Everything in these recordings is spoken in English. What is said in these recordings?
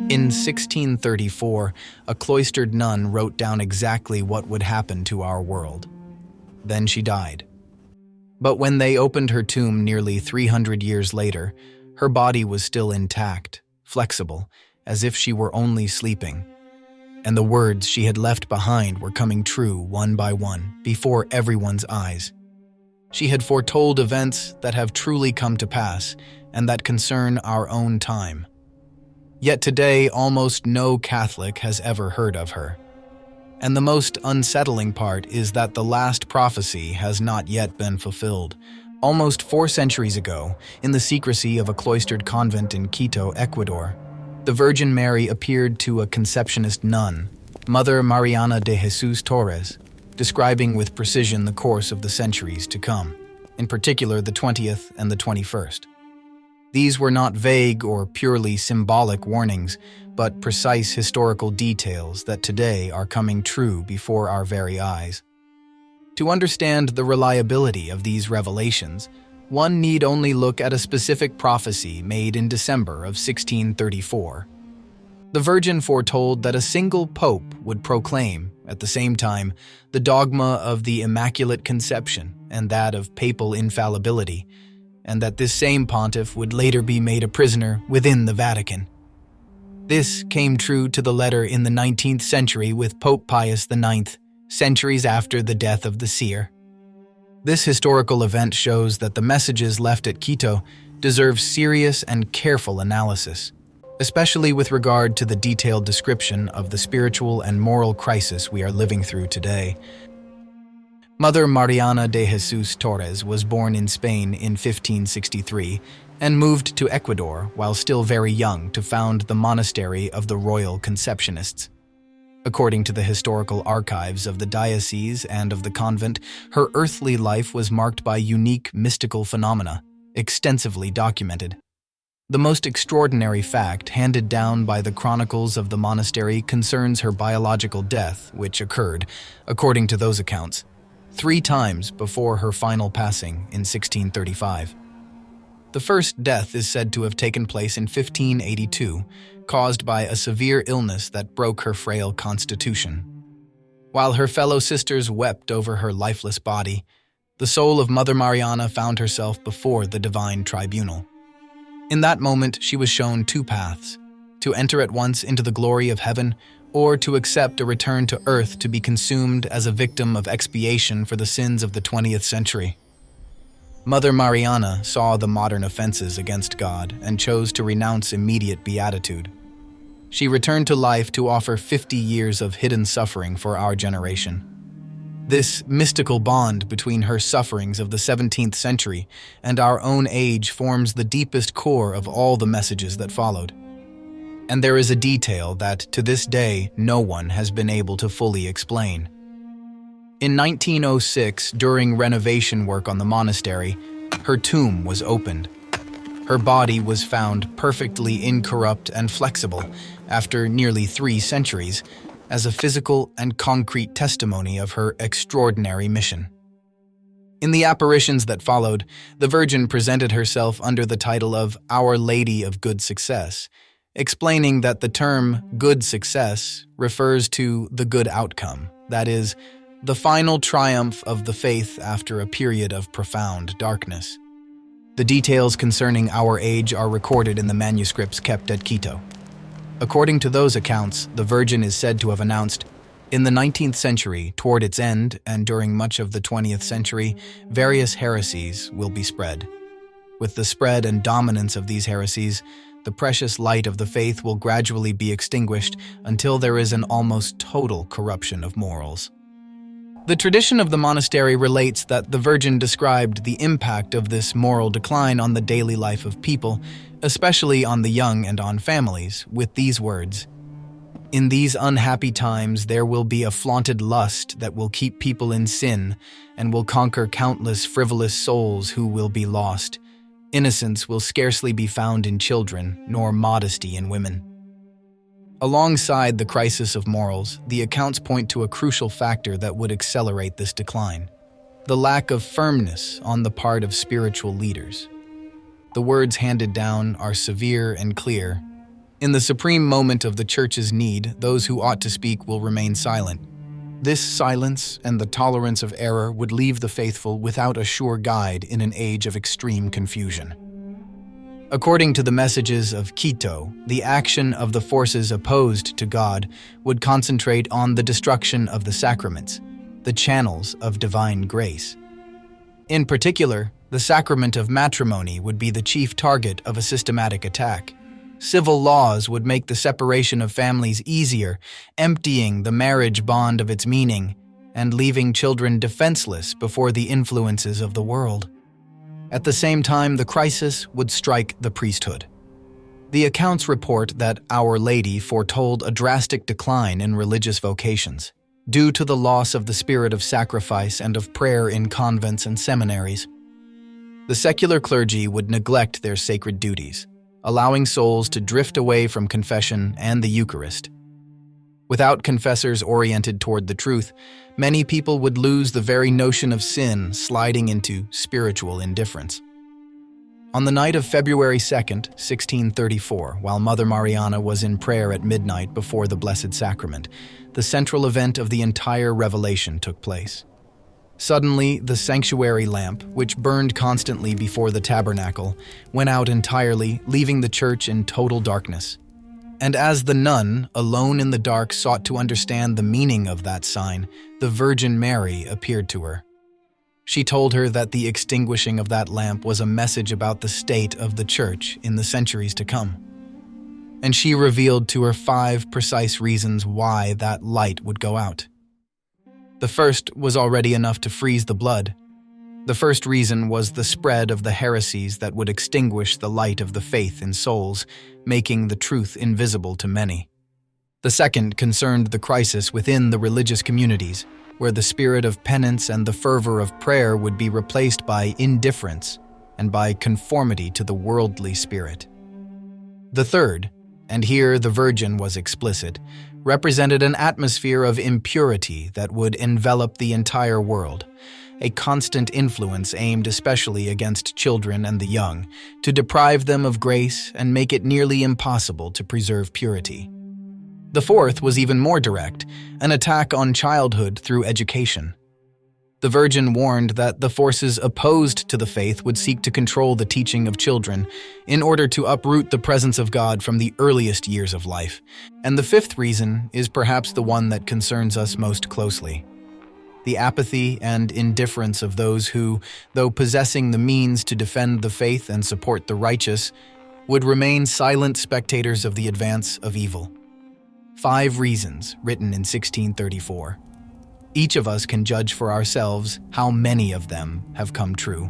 In 1634, a cloistered nun wrote down exactly what would happen to our world. Then she died. But when they opened her tomb nearly 300 years later, her body was still intact, flexible, as if she were only sleeping. And the words she had left behind were coming true one by one, before everyone's eyes. She had foretold events that have truly come to pass and that concern our own time. Yet today, almost no Catholic has ever heard of her. And the most unsettling part is that the last prophecy has not yet been fulfilled. Almost 4 centuries ago, in the secrecy of a cloistered convent in Quito, Ecuador, the Virgin Mary appeared to a Conceptionist nun, Mother Mariana de Jesús Torres, describing with precision the course of the centuries to come, in particular the 20th and the 21st. These were not vague or purely symbolic warnings, but precise historical details that today are coming true before our very eyes. To understand the reliability of these revelations, one need only look at a specific prophecy made in December of 1634. The Virgin foretold that a single pope would proclaim, at the same time, the dogma of the Immaculate Conception and that of papal infallibility, and that this same pontiff would later be made a prisoner within the Vatican. This came true to the letter in the 19th century with Pope Pius IX, centuries after the death of the seer. This historical event shows that the messages left at Quito deserve serious and careful analysis, especially with regard to the detailed description of the spiritual and moral crisis we are living through today. Mother Mariana de Jesús Torres was born in Spain in 1563 and moved to Ecuador while still very young to found the monastery of the Royal Conceptionists. According to the historical archives of the diocese and of the convent, her earthly life was marked by unique mystical phenomena, extensively documented. The most extraordinary fact handed down by the chronicles of the monastery concerns her biological death, which occurred, according to those accounts, 3 times before her final passing in 1635. The first death is said to have taken place in 1582, caused by a severe illness that broke her frail constitution. While her fellow sisters wept over her lifeless body, the soul of Mother Mariana found herself before the divine tribunal. In that moment, she was shown 2 paths: to enter at once into the glory of heaven, or to accept a return to earth to be consumed as a victim of expiation for the sins of the 20th century. Mother Mariana saw the modern offenses against God and chose to renounce immediate beatitude. She returned to life to offer 50 years of hidden suffering for our generation. This mystical bond between her sufferings of the 17th century and our own age forms the deepest core of all the messages that followed. And there is a detail that, to this day, no one has been able to fully explain. In 1906, during renovation work on the monastery, her tomb was opened. Her body was found perfectly incorrupt and flexible after nearly 3 centuries, as a physical and concrete testimony of her extraordinary mission. In the apparitions that followed, the Virgin presented herself under the title of Our Lady of Good Success, explaining that the term good success refers to the good outcome, that is, the final triumph of the faith after a period of profound darkness. The details concerning our age are recorded in the manuscripts kept at Quito. According to those accounts, the Virgin is said to have announced, in the 19th century, toward its end, and during much of the 20th century, various heresies will be spread. With the spread and dominance of these heresies, the precious light of the faith will gradually be extinguished until there is an almost total corruption of morals. The tradition of the monastery relates that the Virgin described the impact of this moral decline on the daily life of people, especially on the young and on families, with these words: "In these unhappy times there will be a flaunted lust that will keep people in sin and will conquer countless frivolous souls who will be lost. Innocence will scarcely be found in children, nor modesty in women." Alongside the crisis of morals, the accounts point to a crucial factor that would accelerate this decline: the lack of firmness on the part of spiritual leaders. The words handed down are severe and clear. In the supreme moment of the Church's need, those who ought to speak will remain silent. This silence and the tolerance of error would leave the faithful without a sure guide in an age of extreme confusion. According to the messages of Quito, the action of the forces opposed to God would concentrate on the destruction of the sacraments, the channels of divine grace. In particular, the sacrament of matrimony would be the chief target of a systematic attack. Civil laws would make the separation of families easier, emptying the marriage bond of its meaning and leaving children defenseless before the influences of the world. At the same time, the crisis would strike the priesthood. The accounts report that Our Lady foretold a drastic decline in religious vocations, due to the loss of the spirit of sacrifice and of prayer in convents and seminaries. The secular clergy would neglect their sacred duties, allowing souls to drift away from confession and the Eucharist. Without confessors oriented toward the truth, many people would lose the very notion of sin, sliding into spiritual indifference. On the night of February 2nd, 1634, while Mother Mariana was in prayer at midnight before the Blessed Sacrament, the central event of the entire revelation took place. Suddenly, the sanctuary lamp, which burned constantly before the tabernacle, went out entirely, leaving the church in total darkness. And as the nun, alone in the dark, sought to understand the meaning of that sign, the Virgin Mary appeared to her. She told her that the extinguishing of that lamp was a message about the state of the church in the centuries to come. And she revealed to her 5 precise reasons why that light would go out. The first was already enough to freeze the blood. The first reason was the spread of the heresies that would extinguish the light of the faith in souls, making the truth invisible to many. The second concerned the crisis within the religious communities, where the spirit of penance and the fervor of prayer would be replaced by indifference and by conformity to the worldly spirit. The third, and here the Virgin was explicit, represented an atmosphere of impurity that would envelop the entire world, a constant influence aimed especially against children and the young, to deprive them of grace and make it nearly impossible to preserve purity. The fourth was even more direct, an attack on childhood through education. The Virgin warned that the forces opposed to the faith would seek to control the teaching of children in order to uproot the presence of God from the earliest years of life. And the fifth reason is perhaps the one that concerns us most closely: the apathy and indifference of those who, though possessing the means to defend the faith and support the righteous, would remain silent spectators of the advance of evil. 5 reasons, written in 1634. Each of us can judge for ourselves how many of them have come true.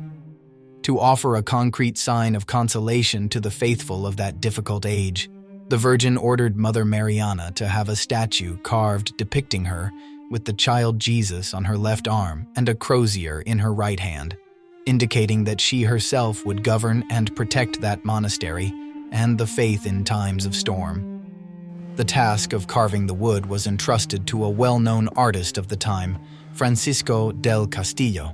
To offer a concrete sign of consolation to the faithful of that difficult age, the Virgin ordered Mother Mariana to have a statue carved depicting her, with the child Jesus on her left arm and a crozier in her right hand, indicating that she herself would govern and protect that monastery and the faith in times of storm. The task of carving the wood was entrusted to a well-known artist of the time, Francisco del Castillo.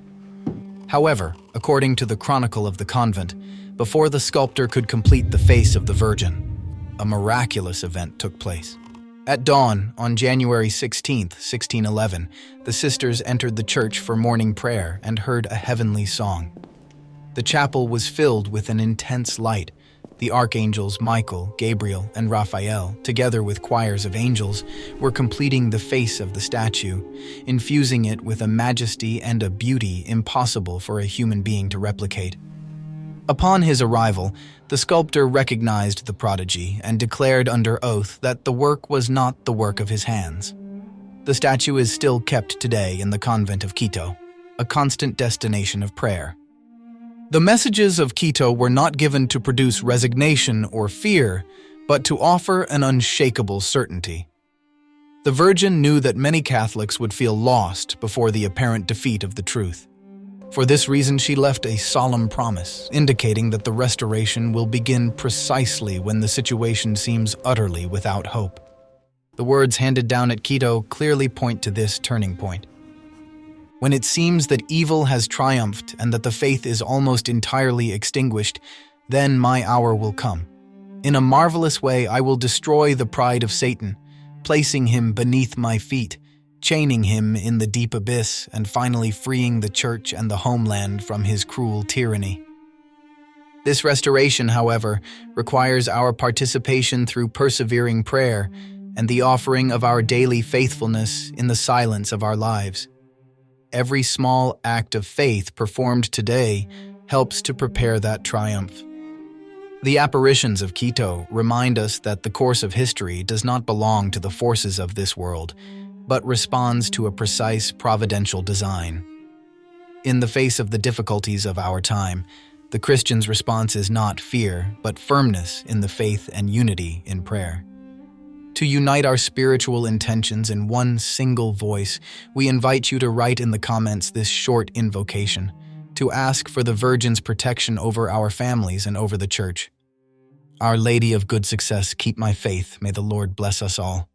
However, according to the chronicle of the convent, before the sculptor could complete the face of the Virgin, a miraculous event took place. At dawn, on January 16, 1611, the sisters entered the church for morning prayer and heard a heavenly song. The chapel was filled with an intense light. The archangels Michael, Gabriel, and Raphael, together with choirs of angels, were completing the face of the statue, infusing it with a majesty and a beauty impossible for a human being to replicate. Upon his arrival, the sculptor recognized the prodigy and declared under oath that the work was not the work of his hands. The statue is still kept today in the convent of Quito, a constant destination of prayer. The messages of Quito were not given to produce resignation or fear, but to offer an unshakable certainty. The Virgin knew that many Catholics would feel lost before the apparent defeat of the truth. For this reason, she left a solemn promise, indicating that the restoration will begin precisely when the situation seems utterly without hope. The words handed down at Quito clearly point to this turning point. When it seems that evil has triumphed and that the faith is almost entirely extinguished, then my hour will come. In a marvelous way, I will destroy the pride of Satan, placing him beneath my feet, chaining him in the deep abyss, and finally freeing the church and the homeland from his cruel tyranny. This restoration, however, requires our participation through persevering prayer and the offering of our daily faithfulness in the silence of our lives. Every small act of faith performed today helps to prepare that triumph. The apparitions of Quito remind us that the course of history does not belong to the forces of this world, but responds to a precise providential design. In the face of the difficulties of our time, the Christian's response is not fear, but firmness in the faith and unity in prayer. To unite our spiritual intentions in one single voice, we invite you to write in the comments this short invocation, to ask for the Virgin's protection over our families and over the Church. Our Lady of Good Success, keep my faith. May the Lord bless us all.